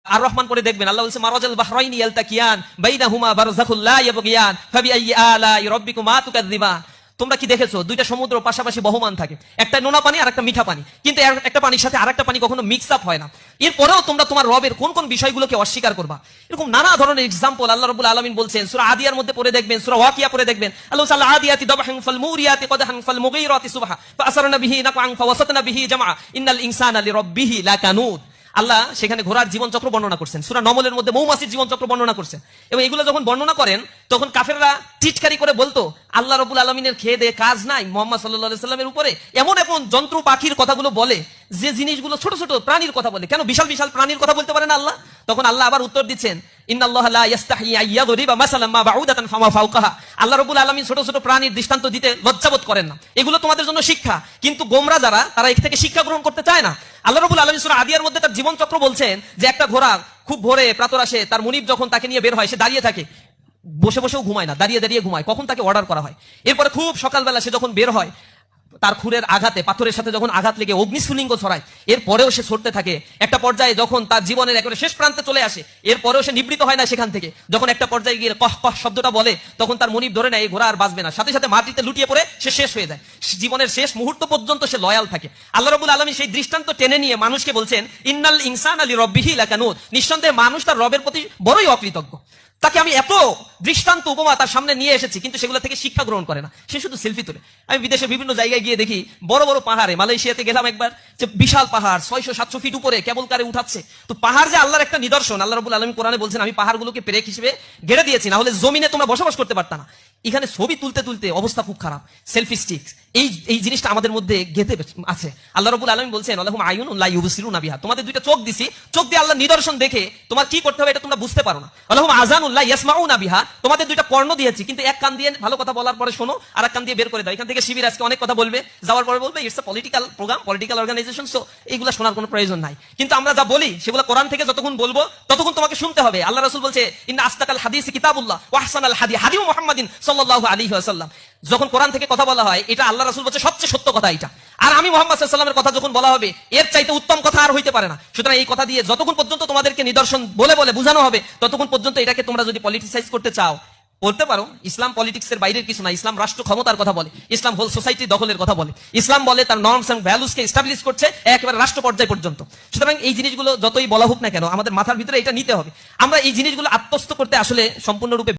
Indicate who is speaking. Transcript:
Speaker 1: আর রহমান পরে দেখবেন আল্লাহ বলছে মারাজাল বাহরাইনি ইয়ালতাকিয়ান বাইনাহুমা বারযাখুল লা ইয়াবগিয়ান ফাবিআইয়ি আলাই রাব্বিকুমা তুকাযযিবান। তোমরা কি দেখেছো দুইটা সমুদ্র পাশাপাশি বহমান থাকে, একটা নোনা পানি আর একটা মিঠা পানি, কিন্তু একটা পানির সাথে আরেকটা পানি কখনো মিক্স আপ হয় না। এরপরেও তোমরা তোমার রবের কোন কোন বিষয়গুলোকে অস্বীকার করবা? এরকম নানা ধরনের এক্সাম্পল আল্লাহ রাব্বুল আলামিন বলছেন। সূরা আদিয়ার মধ্যে পড়ে দেখবেন, সূরা ওয়াকিয়া পড়ে দেখবেন, আল্লাহ তাআলা আদিয়াতি দাবহান ফাল মুরিয়াতি কদহান ফাল মুগীরাতি সুবহা ফাআসারনা বিহি নাকআন ফাওয়াসাতনা বিহি জামআ ইন্নাল ইনসানা লিরাব্বিহি লাকানুদ। আল্লাহ সেখানে ঘোড়ার জীবন চক্র বর্ণনা করছেন, সূরা নমলের মধ্যে মৌমাছির জীবন চক্র বর্ণনা করছেন। এবং এগুলো যখন বর্ণনা করেন তখন কাফেররা টিটকারি করে বলতো আল্লাহ রাব্বুল আলামিনের খেয়ে দেয়ে কাজ নাই, মুহাম্মদ সাল্লাল্লাহু আলাইহি সাল্লামের উপরে এমন এমন যন্ত্র পাখির কথাগুলো বলে, যে জিনিসগুলো ছোট ছোট প্রাণীর কথা বলে, কেন বিশাল বিশাল প্রাণীর কথা বলতে পারে না আল্লাহ? তখন আল্লাহ আবার উত্তর দিচ্ছেন, ইন্নাল্লাহা লা ইয়াস্তাহি আইয়াদরিবা মাসালাম মা বাউদাতান ফামা ফাওকাহা। আল্লাহ রাব্বুল আলামিন ছোট ছোট প্রাণীর দৃষ্টান্ত দিতে লজ্জাবোধ করেন না। এগুলো তোমাদের জন্য শিক্ষা, কিন্তু গোমরা যারা তারা এর থেকে শিক্ষা গ্রহণ করতে চায় না। আল্লাহ রাব্বুল আলামিন সূরা আদিয়ার মধ্যে তার জীবন চক্র বলছেন যে একটা ঘোড়া খুব ভোরে প্রাতরাশে তার মুনিব যখন তাকে নিয়ে বের হয়, সে দাঁড়িয়ে থাকে, বসে বসেও ঘুমায় না, দাঁড়িয়ে দাঁড়িয়ে ঘুমায়, কখন তাকে অর্ডার করা হয়। এরপরে খুব সকালবেলা সে যখন বের হয়, তার খুরের আঘাতে পাথরের সাথে যখন আঘাত লেগে অগ্নিস্ফুলিঙ্গ ছড়ায়, এরপরেও সে ছড়তে থাকে। একটা পর্যায়ে যখন তার জীবনের একেবারে শেষ প্রান্তে চলে আসে, এরপরেও সে নিবৃত হয় না সেখান থেকে। যখন একটা পর্যায়ে গিয়ে কহ কহ শব্দটা বলে, তখন তার মনিব ধরে নেয় এই ঘোড়া আর বাঁচবে না, সাথে সাথে মাটিতে লুটিয়ে পড়ে সে শেষ হয়ে যায়। জীবনের শেষ মুহূর্ত পর্যন্ত সে লয়াল থাকে। আল্লাহ রাব্বুল আলামিন সেই দৃষ্টান্ত টেনে নিয়ে মানুষকে বলছেন, ইন্নাল ইনসানা লিরাব্বিহি লাকানুদ। নিঃসন্দেহে মানুষ তার রবের প্রতি বড়ই অকৃতজ্ঞ। তাকে আমি এত দৃষ্টান্ত উপমা তার সামনে নিয়ে এসেছি, কিন্তু সেগুলো থেকে শিক্ষা গ্রহণ করে না, সে শুধু সেলফি তোলে। আমি বিদেশে বিভিন্ন জায়গায় গিয়ে দেখি বড় বড় পাহাড়ে, মালয়েশিয়াতে গেলাম একবার, যে বিশাল পাহাড় 600-700 ফিট উপরে কেবল কারে উঠাচ্ছে। তো পাহাড় যে আল্লাহর একটা নিদর্শন, আল্লাহ রাব্বুল আলামিন কোরআনে বলছেন আমি পাহাড়গুলোকে পেরেক হিসেবে গেড়ে দিয়েছি, না হলে জমিনে তোমরা বসবাস করতে পারতা না। এখানে ছবি তুলতে তুলতে অবস্থা খুব খারাপ, সেলফি স্টিক, এই জিনিসটা আমাদের মধ্যে গেঁথে আছে। আল্লাহ রাব্বুল আলামিন বলছেন আলাহুম আয়ুনুন লা ইউবসিরুনা বিহা, তোমাদের দুইটা চোখ দিছি, চোখ দিয়ে আল্লাহ নিদর্শন দেখে তোমার কি করতে হবে এটা তোমরা বুঝতে পারো না। আলাহুম আযানুন লা ইয়াসমাউনা বিহা, তোমাদের দুইটা কর্ণ দিয়েছি, কিন্তু এক কান দিয়ে ভালো কথা বলার পরে শোনো, আর এক কান দিয়ে বের করে দাও। এখান থেকে শিবির আজকে অনেক কথা বলবে, যাওয়ার পরে বলবে it's a political program, political organisation, so এইগুলো শোনার কোনো প্রয়োজন নাই। কিন্তু আমরা যা বলি সেগুলো কোরআন থেকে যতক্ষণ বলবো ততক্ষণ তোমাকে শুনতে হবে। আল্লাহ রাসূল বলছে ইন্না আসতাকাল হাদিস কিতাবুল্লাহ ওয়া আহসানাল হাদি হাদি মুহাম্মাদিন সাল্লাল্লাহু আলাইহি ওয়াসাল্লাম। যখন কোরআন থেকে কথা বলা হয়, এটা আল্লাহ রাসূল বলছে সবচেয়ে সত্য কথা এটা। আর আমি মুহাম্মদ সাল্লাল্লাহু আলাইহি ওয়াসাল্লামের কথা যখন বলা হবে, এর চাইতে উত্তম কথা আর হইতে পারে না। সুতরাং এই কথা দিয়ে যতক্ষণ পর্যন্ত তোমাদেরকে নিদর্শন বলে বলে বোঝানো হবে, ততক্ষণ পর্যন্ত এটাকে তোমরা যদি পলিটিসাইজ করতে চাও, বলতে পারো ইসলাম পলিটিক্সের বাইরের কিছু না। ইসলাম রাষ্ট্র ক্ষমতার কথা বলে, ইসলাম হোল সোসাইটি দখলের কথা বলে, ইসলাম বলে তার নর্মস এন্ড ভ্যালুজকে এস্টাবলিশ করছে একেবারে রাষ্ট্র পর্যায় পর্যন্ত। সুতরাং এই জিনিসগুলো যতই বলা হোক না কেন, আমাদের মাথার ভিতরে এটা নিতে হবে। আমরা এই জিনিসগুলো আত্মস্থ করতে আসলে সম্পূর্ণরূপে